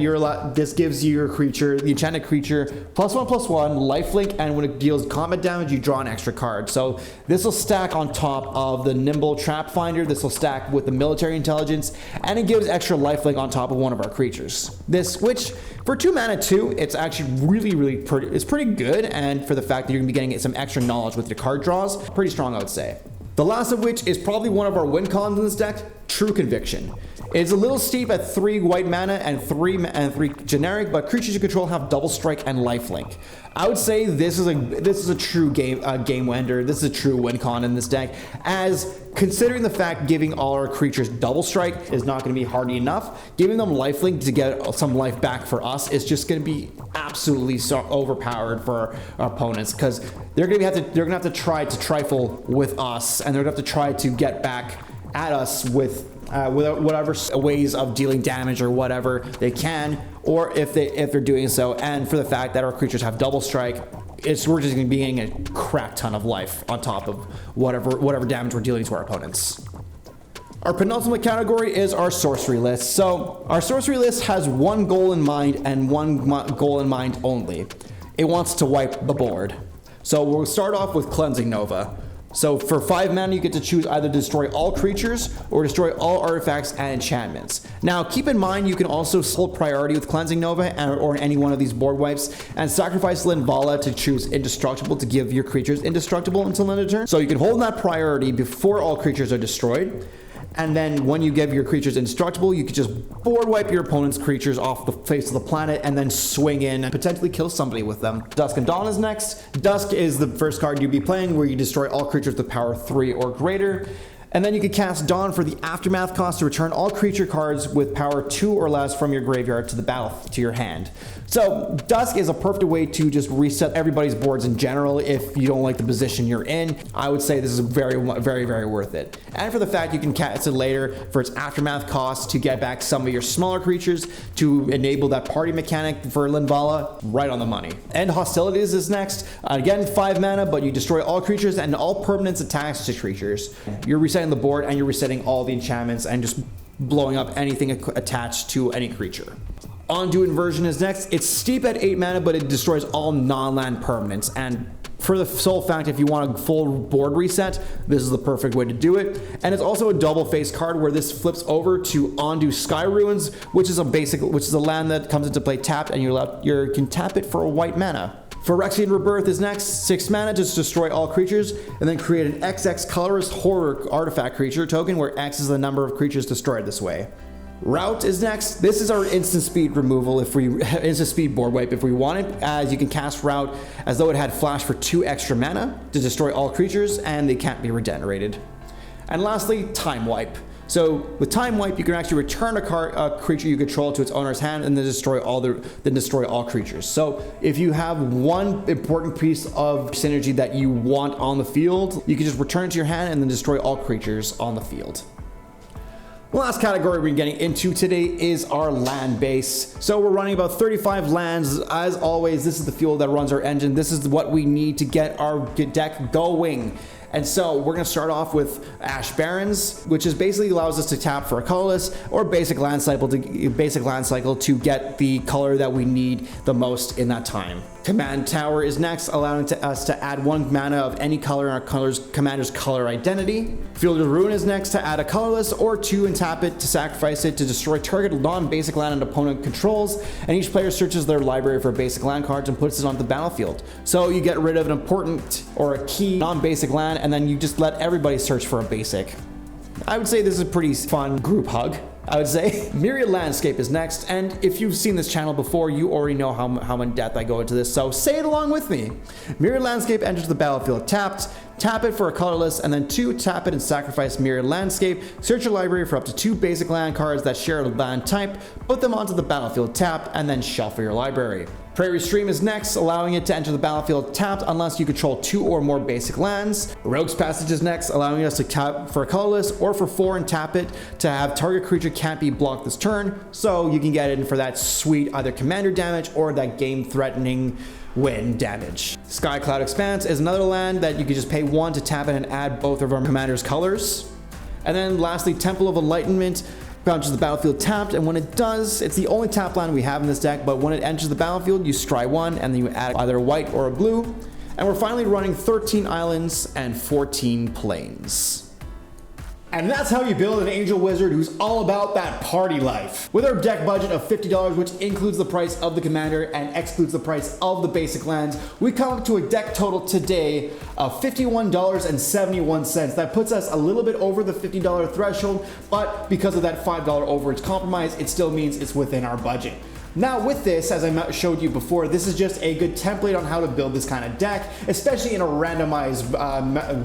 this gives you your creature, the enchanted creature, +1/+1, lifelink, and when it deals combat damage, you draw an extra card. So this will stack on top of the Nimble Trap Finder. This will stack with the Military Intelligence, and it gives extra lifelink on top of one of our creatures. This, which for 2 mana too, it's actually really pretty good, and for the fact that you're gonna be getting some extra knowledge with your card draws, pretty strong, I would say. The last of which is probably one of our win cons in this deck, True Conviction. It's a little steep at 3 white mana and 3 generic, but creatures you control have double strike and lifelink. I would say this is a true game winner. This is a true win con in this deck, as considering the fact giving all our creatures double strike is not going to be hardy enough. Giving them lifelink to get some life back for us is just going to be absolutely so overpowered for our opponents, because they're going to have to try to trifle with us, and they're going to have to try to get back at us with whatever ways of dealing damage or whatever they can, or if they're doing so. And for the fact that our creatures have double strike, we're just going to be getting a crap ton of life on top of whatever damage we're dealing to our opponents. Our penultimate category is our sorcery list. So our sorcery list has one goal in mind, and one goal in mind only. It wants to wipe the board. So we'll start off with Cleansing Nova. So for 5 mana, you get to choose either destroy all creatures or destroy all artifacts and enchantments. Now, keep in mind, you can also hold priority with Cleansing Nova or any one of these board wipes, and sacrifice Linvala to choose Indestructible to give your creatures Indestructible until end of turn. So you can hold that priority before all creatures are destroyed. And then when you give your creatures Indestructible, you can just board wipe your opponent's creatures off the face of the planet and then swing in and potentially kill somebody with them. Dusk and Dawn is next. Dusk is the first card you'd be playing, where you destroy all creatures with power 3 or greater. And then you can cast Dawn for the Aftermath cost to return all creature cards with power 2 or less from your graveyard to the battle to your hand. So Dusk is a perfect way to just reset everybody's boards in general. If you don't like the position you're in, I would say this is very worth it. And for the fact you can cast it later for its Aftermath cost to get back some of your smaller creatures to enable that party mechanic for Linvala, right on the money. And Hostilities is next. Again, 5 mana, but you destroy all creatures and all permanents attached to creatures. You're resetting the board, and you're resetting all the enchantments and just blowing up anything attached to any creature. Ondu Inversion is next. It's steep at 8 mana, but it destroys all non-land permanents. And for the sole fact, if you want a full board reset, this is the perfect way to do it. And it's also a double face card, where this flips over to Ondu Sky Ruins, which is a land that comes into play tapped, and you can tap it for a white mana. Phyrexian Rebirth is next. 6 mana to destroy all creatures, and then create an XX colorless horror artifact creature token, where X is the number of creatures destroyed this way. Rout is next. This is our instant speed removal, instant speed board wipe if we want it, as you can cast Rout as though it had flash for 2 extra mana to destroy all creatures, and they can't be regenerated. And lastly, Time Wipe. So with Time Wipe, you can actually return a creature you control to its owner's hand, and then destroy all creatures. So if you have one important piece of synergy that you want on the field, you can just return it to your hand and then destroy all creatures on the field. The last category we're getting into today is our land base. So we're running about 35 lands. As always, this is the fuel that runs our engine. This is what we need to get our deck going. And so we're going to start off with Ash Barrens, which is basically allows us to tap for a colorless or basic land cycle to get the color that we need the most in that time. Command Tower is next, allowing us to add 1 mana of any color in our commander's color identity. Field of Ruin is next, to add a colorless or 2 and tap it to sacrifice it to destroy target non-basic land an opponent controls, and each player searches their library for basic land cards and puts it onto the battlefield. So you get rid of an important or a key non-basic land, and then you just let everybody search for a basic. I would say this is a pretty fun group hug, I would say. Myriad Landscape is next, and if you've seen this channel before, you already know how in depth I go into this, so say it along with me. Myriad Landscape enters the battlefield tapped. tap it for a colorless, and then 2, tap it and sacrifice Mirrored Landscape. Search your library for up to 2 basic land cards that share a land type, put them onto the battlefield tapped, and then shuffle your library. Prairie Stream is next, allowing it to enter the battlefield tapped unless you control 2 or more basic lands. Rogue's Passage is next, allowing us to tap for a colorless or for 4 and tap it to have target creature can't be blocked this turn, so you can get in for that sweet either commander damage or that game-threatening win damage. Skycloud Expanse is another land that you can just pay 1 to tap it and add both of our commander's colors. And then lastly, Temple of Enlightenment bounces the battlefield tapped, and when it does, it's the only tap land we have in this deck, but when it enters the battlefield, you scry 1, and then you add either a white or a blue. And we're finally running 13 islands and 14 plains. And that's how you build an Angel Wizard who's all about that party life. With our deck budget of $50, which includes the price of the commander and excludes the price of the basic lands, we come up to a deck total today of $51.71. That puts us a little bit over the $50 threshold, but because of that $5 overage compromise, it still means it's within our budget. Now with this, as I showed you before, this is just a good template on how to build this kind of deck, especially in a randomized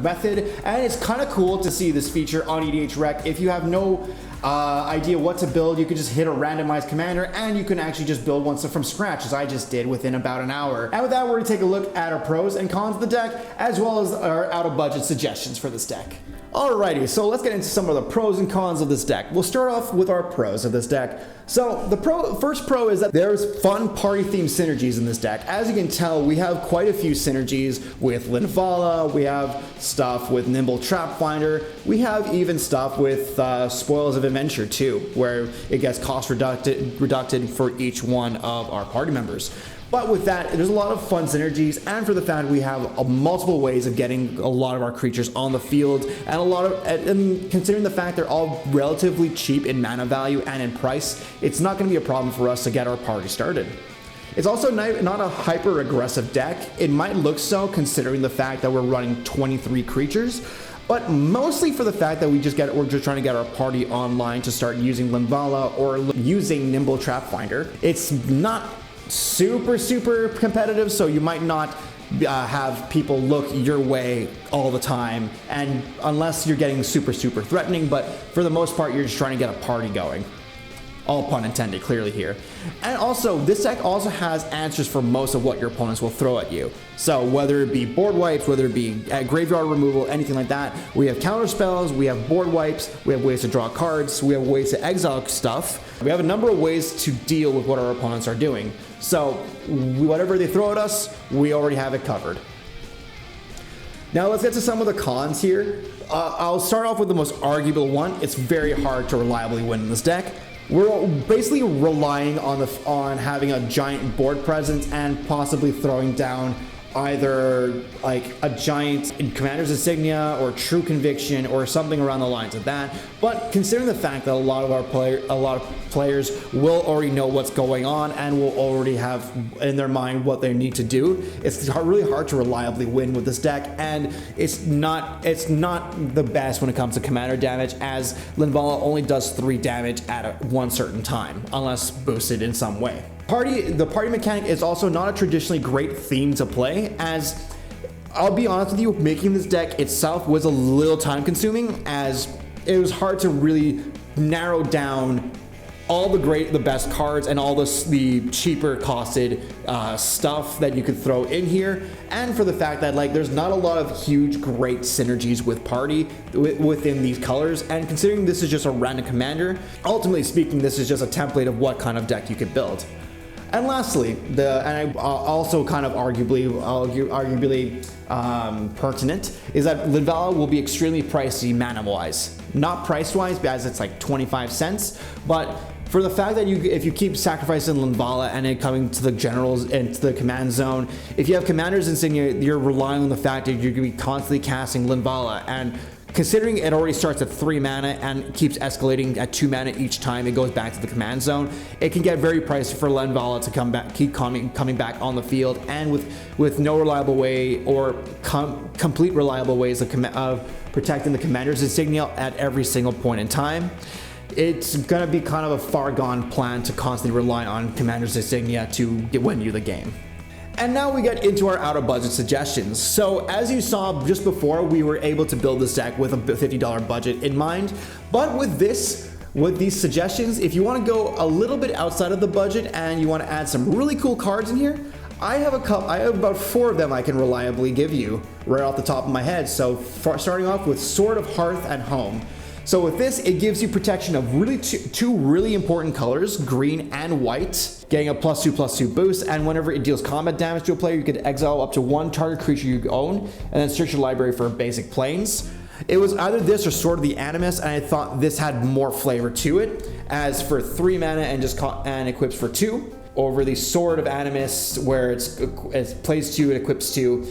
method, and it's kind of cool to see this feature on EDH Rec. If you have no idea what to build, you can just hit a randomized commander and you can actually just build one from scratch, as I just did within about an hour. And with that, we're going to take a look at our pros and cons of the deck, as well as our out-of-budget suggestions for this deck. Alrighty, so let's get into some of the pros and cons of this deck. We'll start off with our pros of this deck. So the first pro is that there's fun party themed synergies in this deck. As you can tell, we have quite a few synergies with Linvala, we have stuff with Nimble Trapfinder, we have even stuff with Spoils of Adventure too, where it gets cost reducted for each one of our party members. But with that, there's a lot of fun synergies, and for the fact we have multiple ways of getting a lot of our creatures on the field, and considering the fact they're all relatively cheap in mana value and in price, it's not going to be a problem for us to get our party started. It's also not a hyper aggressive deck. It might look so considering the fact that we're running 23 creatures, but mostly for the fact that we're just trying to get our party online to start using Linvala or using Nimble Trapfinder. It's not super competitive, so you might not have people look your way all the time, and unless you're getting super threatening, but for the most part you're just trying to get a party going. All pun intended clearly here. And also, this deck also has answers for most of what your opponents will throw at you. So whether it be board wipes, whether it be graveyard removal, anything like that, we have counter spells, we have board wipes, we have ways to draw cards, we have ways to exile stuff. We have a number of ways to deal with what our opponents are doing. So whatever they throw at us, we already have it covered. Now let's get to some of the cons here. I'll start off with the most arguable one. It's very hard to reliably win in this deck. We're basically relying on having a giant board presence and possibly throwing down either like a giant Commander's Insignia or True Conviction or something around the lines of that. But considering the fact that a lot of players will already know what's going on and will already have in their mind what they need to do, it's really hard to reliably win with this deck, and it's not the best when it comes to commander damage, as Linvala only does 3 damage at one certain time unless boosted in some way. The party mechanic is also not a traditionally great theme to play, as I'll be honest with you, making this deck itself was a little time consuming, as it was hard to really narrow down all the best cards and all the cheaper costed stuff that you could throw in here, and for the fact that there's not a lot of huge great synergies with party within these colors, and considering this is just a random commander, ultimately speaking this is just a template of what kind of deck you could build. And lastly, also kind of arguably pertinent, is that Linvala will be extremely pricey mana-wise. Not price-wise, because it's like 25 cents, but for the fact that if you keep sacrificing Linvala and it coming to the generals and to the command zone, if you have Commander's Insignia, you're relying on the fact that you're going to be constantly casting Linvala, and considering it already starts at 3 mana and keeps escalating at 2 mana each time it goes back to the command zone, it can get very pricey for Linvala to keep coming back on the field, and with no reliable way or complete reliable ways of protecting the Commander's Insignia at every single point in time, it's going to be kind of a far gone plan to constantly rely on Commander's Insignia to win you the game. And now we get into our out of budget suggestions. So as you saw just before, we were able to build this deck with a $50 budget in mind. But with these suggestions, if you want to go a little bit outside of the budget and you want to add some really cool cards in here, I have about 4 of them I can reliably give you right off the top of my head. So starting off with Sword of Hearth and Home. So with this, it gives you protection of really two really important colors, green and white, getting a +2/+2 boost, and whenever it deals combat damage to a player, you can exile up to 1 target creature you own, and then search your library for basic planes. It was either this or Sword of the Animus, and I thought this had more flavor to it, as for 3 mana and equips for 2, over the Sword of Animus, where it plays 2 and equips 2.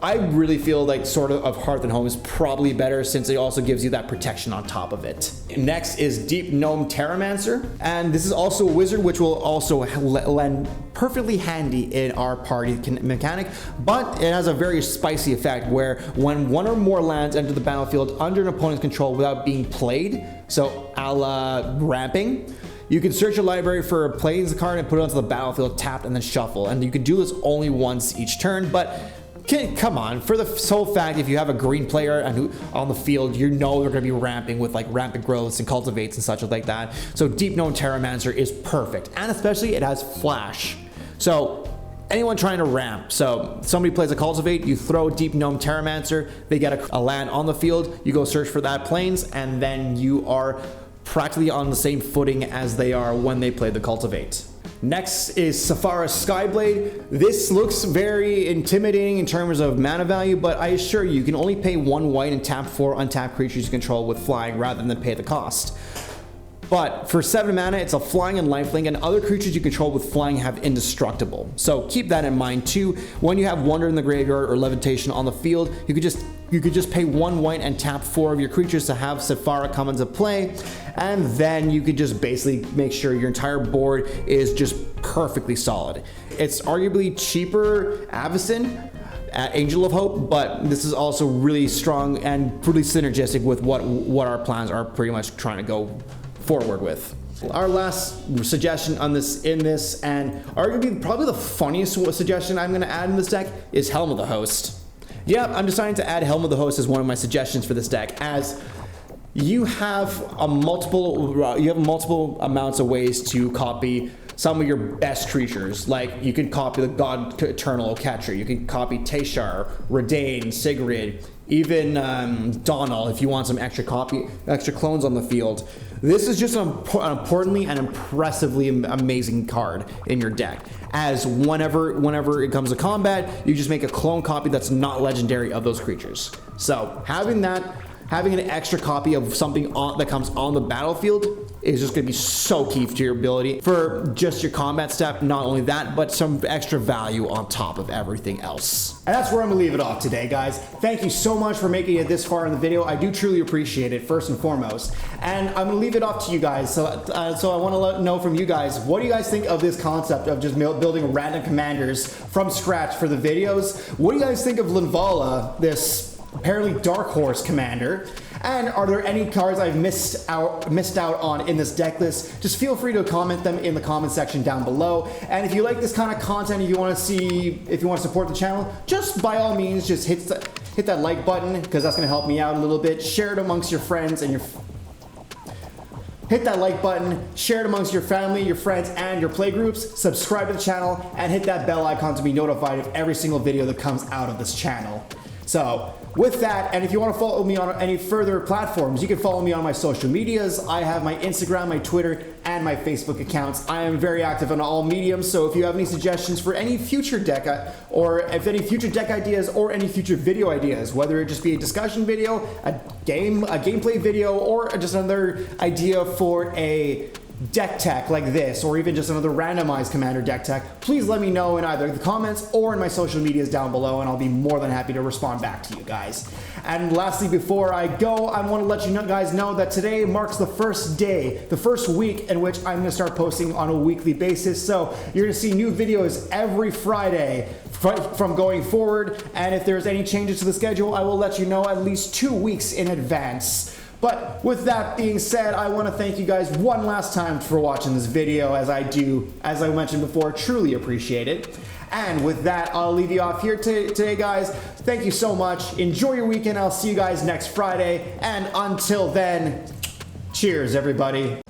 I really feel like Sword of Hearth and Home is probably better since it also gives you that protection on top of it. Next is Deep Gnome Terramancer, and this is also a wizard which will also lend perfectly handy in our party mechanic, but it has a very spicy effect where when 1 or more lands enter the battlefield under an opponent's control without being played, so a la ramping, you can search your library for a plains card and put it onto the battlefield tapped and then shuffle, and you can do this only once each turn, but come on, for the sole fact if you have a green player and on the field, you know they're going to be ramping with like rampant growths and cultivates and such like that. So Deep Gnome Terramancer is perfect, and especially it has flash. So anyone trying to ramp, so somebody plays a cultivate, you throw Deep Gnome Terramancer, they get a land on the field, you go search for that plains, and then you are practically on the same footing as they are when they play the cultivate. Next is Saphara Skyblade. This looks very intimidating in terms of mana value, but I assure you, you can only pay 1 white and tap 4 untapped creatures you control with flying rather than pay the cost. But for 7 mana, it's a flying and lifelink, and other creatures you control with flying have indestructible. So keep that in mind too. When you have Wonder in the graveyard or Levitation on the field, you could just pay 1 white and tap 4 of your creatures to have Saphara come into play, and then you could just basically make sure your entire board is just perfectly solid. It's arguably cheaper Avacyn at Angel of Hope, but this is also really strong and really synergistic with what our plans are pretty much trying to go forward with. Our last suggestion on this, and arguably probably the funniest suggestion I'm going to add in this deck, is Helm of the Host. Yeah, I'm deciding to add Helm of the Host as one of my suggestions for this deck, as you have multiple amounts of ways to copy some of your best creatures. Like you can copy the God Eternal Catcher, you can copy Teshar, Redain, Sigrid, even Donal if you want some extra clones on the field. This is just an importantly and impressively amazing card in your deck, as whenever it comes to combat, you just make a clone copy that's not legendary of those creatures. So having an extra copy of something that comes on the battlefield is just going to be so key to your ability for just your combat step. Not only that, but some extra value on top of everything else. And that's where I'm going to leave it off today, guys. Thank you so much for making it this far in the video. I do truly appreciate it, first and foremost. And I'm going to leave it off to you guys. So I want to know from you guys, what do you guys think of this concept of just building random commanders from scratch for the videos? What do you guys think of Linvala, this apparently Dark Horse commander? And are there any cards I've missed out on in this deck list? Just feel free to comment them in the comment section down below. And if you like this kind of content, if you want to support the channel, just by all means, just hit that like button, because that's going to help me out a little bit. Share it amongst your friends and hit that like button, share it amongst your family, your friends, and your play groups. Subscribe to the channel and hit that bell icon to be notified of every single video that comes out of this channel. So with that, and if you want to follow me on any further platforms, you can follow me on my social medias. I have my Instagram, my Twitter, and my Facebook accounts. I am very active on all mediums, so if you have any suggestions for any future deck, or if any future deck ideas, or any future video ideas, whether it just be a discussion video, a gameplay video, or just another idea for a deck tech like this, or even just another randomized commander deck tech, please let me know in either the comments or in my social medias down below, and I'll be more than happy to respond back to you guys. And lastly, before I go, I want to let you guys know that today marks the first week in which I'm going to start posting on a weekly basis. So you're going to see new videos every Friday from going forward, and if there's any changes to the schedule, I will let you know at least 2 weeks in advance. But with that being said, I want to thank you guys one last time for watching this video, as I mentioned before, truly appreciate it. And with that, I'll leave you off here today, guys. Thank you so much. Enjoy your weekend. I'll see you guys next Friday. And until then, cheers, everybody.